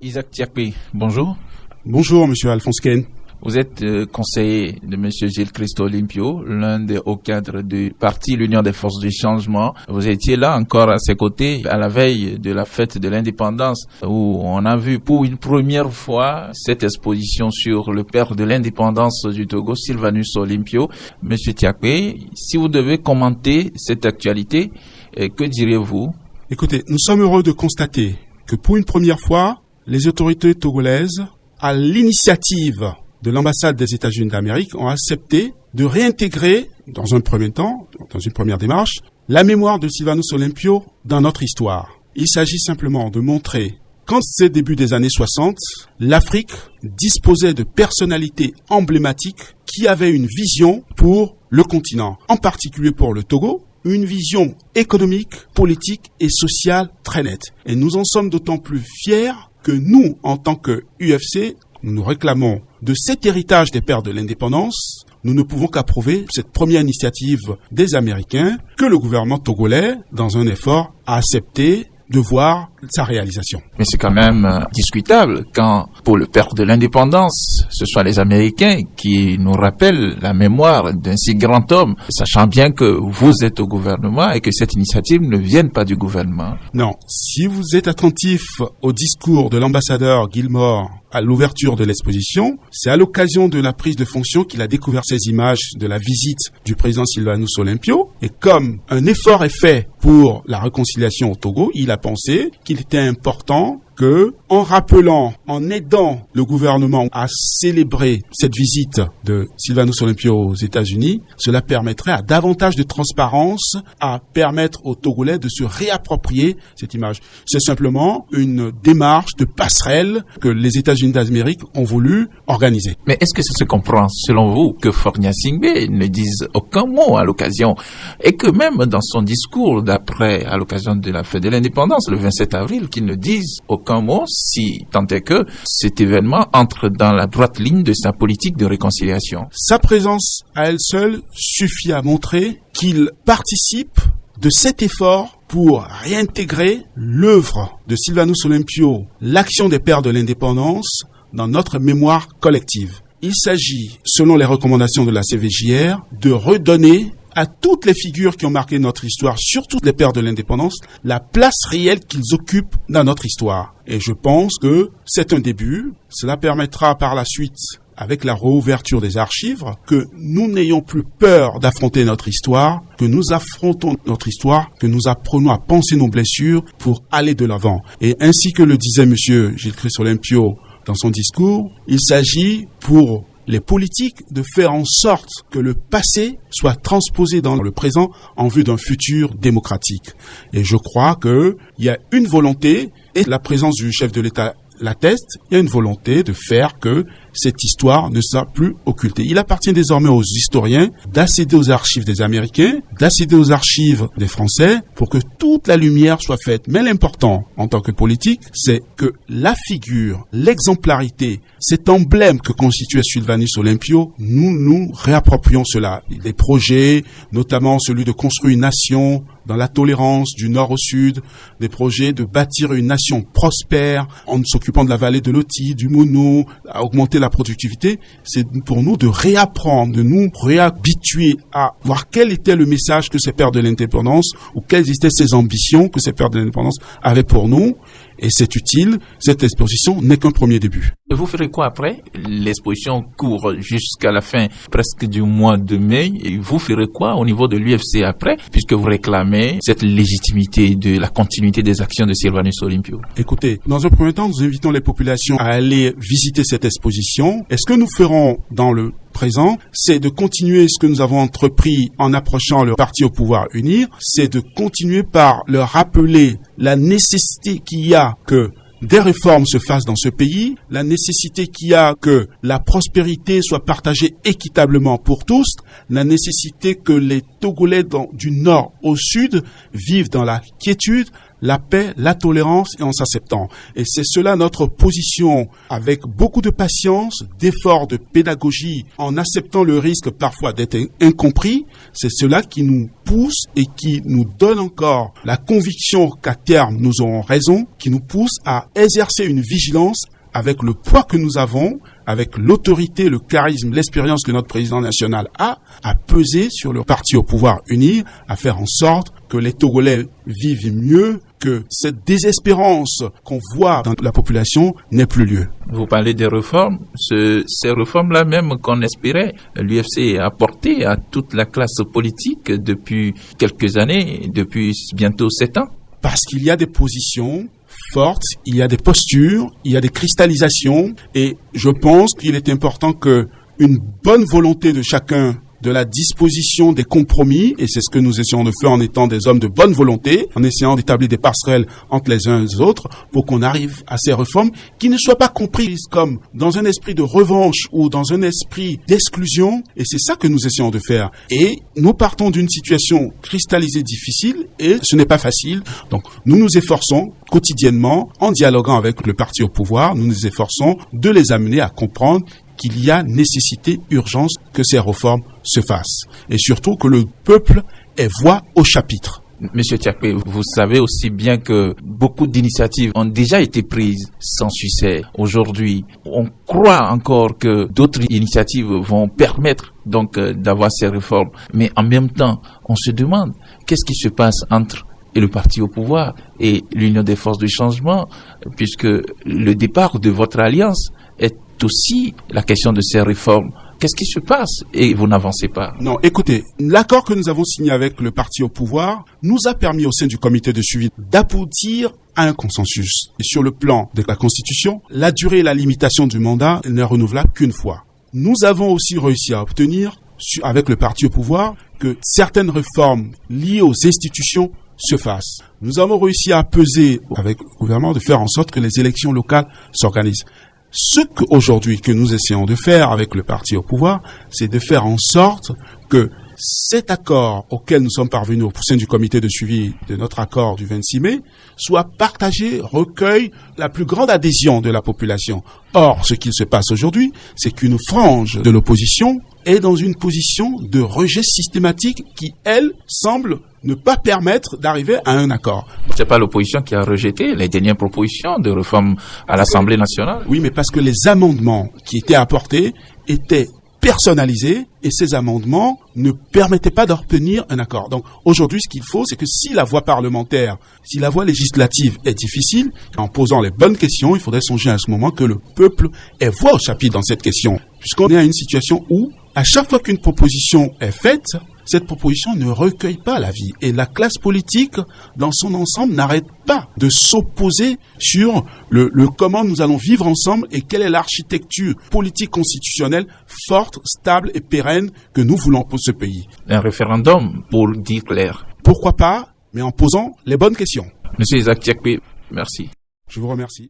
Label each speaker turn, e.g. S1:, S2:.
S1: Isaac Tiakpe, bonjour.
S2: Bonjour, monsieur Alphonse Ken.
S1: Vous êtes conseiller de monsieur Gilles Christo Olympio, l'un des hauts cadres du parti L'Union des Forces du Changement. Vous étiez là encore à ses côtés à la veille de la fête de l'indépendance où on a vu pour une première fois cette exposition sur le père de l'indépendance du Togo, Sylvanus Olympio. Monsieur Tiakpe, si vous devez commenter cette actualité, que diriez-vous?
S2: Écoutez, nous sommes heureux de constater que pour une première fois, les autorités togolaises, à l'initiative de l'ambassade des États-Unis d'Amérique, ont accepté de réintégrer, dans un premier temps, dans une première démarche, la mémoire de Sylvanus Olympio dans notre histoire. Il s'agit simplement de montrer qu'en ces débuts des années 60, l'Afrique disposait de personnalités emblématiques qui avaient une vision pour le continent, en particulier pour le Togo, une vision économique, politique et sociale très nette. Et nous en sommes d'autant plus fiers que nous, en tant que UFC, nous réclamons de cet héritage des pères de l'indépendance. Nous ne pouvons qu'approuver cette première initiative des Américains que le gouvernement togolais, dans un effort, a accepté de voir sa réalisation.
S1: Mais c'est quand même discutable quand, pour le père de l'indépendance, ce soit les Américains qui nous rappellent la mémoire d'un si grand homme, sachant bien que vous êtes au gouvernement et que cette initiative ne vienne pas du gouvernement.
S2: Non, si vous êtes attentif au discours de l'ambassadeur Gilmore à l'ouverture de l'exposition, c'est à l'occasion de la prise de fonction qu'il a découvert ces images de la visite du président Sylvanus Olympio. Et comme un effort est fait pour la réconciliation au Togo, il a pensé qu'il était important que, en rappelant, en aidant le gouvernement à célébrer cette visite de Sylvanus Olympio aux États-Unis, cela permettrait à davantage de transparence, à permettre aux Togolais de se réapproprier cette image. C'est simplement une démarche de passerelle que les États-Unis d'Amérique ont voulu organiser.
S1: Mais est-ce que ça se comprend, selon vous, que Faure Gnassingbé ne dise aucun mot à l'occasion et que même dans son discours d'après, à l'occasion de la fête de l'indépendance, le 27 avril, qu'il ne dise aucun mot, si tant est que cet événement entre dans la droite ligne de sa politique de réconciliation?
S2: Sa présence à elle seule suffit à montrer qu'il participe de cet effort pour réintégrer l'œuvre de Sylvanus Olympio, l'action des pères de l'indépendance, dans notre mémoire collective. Il s'agit, selon les recommandations de la CVJR, de redonner à toutes les figures qui ont marqué notre histoire, surtout les pères de l'indépendance, la place réelle qu'ils occupent dans notre histoire. Et je pense que c'est un début. Cela permettra par la suite, avec la réouverture des archives, que nous n'ayons plus peur d'affronter notre histoire, que nous affrontons notre histoire, que nous apprenons à penser nos blessures pour aller de l'avant. Et ainsi que le disait monsieur Gilles Christo Olympio dans son discours, il s'agit pour les politiques de faire en sorte que le passé soit transposé dans le présent en vue d'un futur démocratique. Et je crois qu'il y a une volonté, et la présence du chef de l'État l'atteste, il y a une volonté de faire que cette histoire ne soit plus occultée. Il appartient désormais aux historiens d'accéder aux archives des Américains, d'accéder aux archives des Français pour que toute la lumière soit faite. Mais l'important, en tant que politique, c'est que la figure, l'exemplarité, cet emblème que constituait Sylvanus Olympio, nous réapproprions cela. Des projets, notamment celui de construire une nation dans la tolérance du nord au sud, des projets de bâtir une nation prospère en s'occupant de la vallée de l'Oti, du Mono, à augmenter la productivité, c'est pour nous de réapprendre, de nous réhabituer à voir quel était le message que ces pères de l'indépendance ou quelles étaient ces ambitions que ces pères de l'indépendance avaient pour nous. Et c'est utile, cette exposition n'est qu'un premier début.
S1: Vous ferez quoi après? L'exposition court jusqu'à la fin presque du mois de mai. Et vous ferez quoi au niveau de l'UFC après, puisque vous réclamez cette légitimité de la continuité des actions de Sylvanus Olympio?
S2: Écoutez, dans un premier temps, nous invitons les populations à aller visiter cette exposition. Et ce que nous ferons dans le présent, c'est de continuer ce que nous avons entrepris en approchant le parti au pouvoir unir, c'est de continuer par leur rappeler la nécessité qu'il y a que des réformes se fassent dans ce pays, la nécessité qu'il y a que la prospérité soit partagée équitablement pour tous, la nécessité que les Togolais du nord au sud vivent dans la quiétude, la paix, la tolérance et en s'acceptant. Et c'est cela notre position, avec beaucoup de patience, d'efforts, de pédagogie, en acceptant le risque parfois d'être incompris. C'est cela qui nous pousse et qui nous donne encore la conviction qu'à terme nous aurons raison, qui nous pousse à exercer une vigilance avec le poids que nous avons, avec l'autorité, le charisme, l'expérience que notre président national a, à peser sur le parti au pouvoir uni, à faire en sorte que les Togolais vivent mieux, que cette désespérance qu'on voit dans la population n'ait plus lieu.
S1: Vous parlez des réformes, ces réformes-là même qu'on espérait, l'UFC a apporté à toute la classe politique depuis quelques années, depuis bientôt 7 ans.
S2: Parce qu'il y a des positions fortes, il y a des postures, il y a des cristallisations, et je pense qu'il est important que une bonne volonté de chacun, de la disposition des compromis, et c'est ce que nous essayons de faire en étant des hommes de bonne volonté, en essayant d'établir des passerelles entre les uns et les autres, pour qu'on arrive à ces réformes qui ne soient pas comprises comme dans un esprit de revanche ou dans un esprit d'exclusion, et c'est ça que nous essayons de faire. Et nous partons d'une situation cristallisée difficile, et ce n'est pas facile, donc nous nous efforçons quotidiennement, en dialoguant avec le parti au pouvoir, nous nous efforçons de les amener à comprendre qu'il y a nécessité, urgence que ces réformes se fassent. Et surtout que le peuple ait voix au chapitre.
S1: Monsieur Tchakpé, vous savez aussi bien que beaucoup d'initiatives ont déjà été prises sans succès. Aujourd'hui, on croit encore que d'autres initiatives vont permettre donc d'avoir ces réformes. Mais en même temps, on se demande qu'est-ce qui se passe entre et le parti au pouvoir et l'Union des forces du changement, puisque le départ de votre alliance est aussi la question de ces réformes. Qu'est-ce qui se passe et vous n'avancez pas?
S2: Non, écoutez, l'accord que nous avons signé avec le parti au pouvoir nous a permis au sein du comité de suivi d'aboutir à un consensus. Et sur le plan de la Constitution, la durée et la limitation du mandat n'est renouvelable qu'une fois. Nous avons aussi réussi à obtenir, avec le parti au pouvoir, que certaines réformes liées aux institutions se fassent. Nous avons réussi à peser avec le gouvernement de faire en sorte que les élections locales s'organisent. Ce qu'aujourd'hui que nous essayons de faire avec le parti au pouvoir, c'est de faire en sorte que cet accord auquel nous sommes parvenus au sein du comité de suivi de notre accord du 26 mai soit partagé, recueille la plus grande adhésion de la population. Or, ce qu'il se passe aujourd'hui, c'est qu'une frange de l'opposition est dans une position de rejet systématique qui, elle, semble ne pas permettre d'arriver à un accord.
S1: C'est pas l'opposition qui a rejeté les dernières propositions de réforme à l'Assemblée nationale?
S2: Oui, mais parce que les amendements qui étaient apportés étaient personnalisés et ces amendements ne permettaient pas d'obtenir un accord. Donc aujourd'hui, ce qu'il faut, c'est que si la voie parlementaire, si la voie législative est difficile, en posant les bonnes questions, il faudrait songer à ce moment que le peuple ait voix au chapitre dans cette question. Puisqu'on est à une situation où, à chaque fois qu'une proposition est faite, cette proposition ne recueille pas l'avis. Et la classe politique, dans son ensemble, n'arrête pas de s'opposer sur le comment nous allons vivre ensemble et quelle est l'architecture politique constitutionnelle forte, stable et pérenne que nous voulons pour ce pays.
S1: Un référendum, pour dire clair.
S2: Pourquoi pas, mais en posant les bonnes questions.
S1: Monsieur Isaac Tchakpé, merci.
S2: Je vous remercie.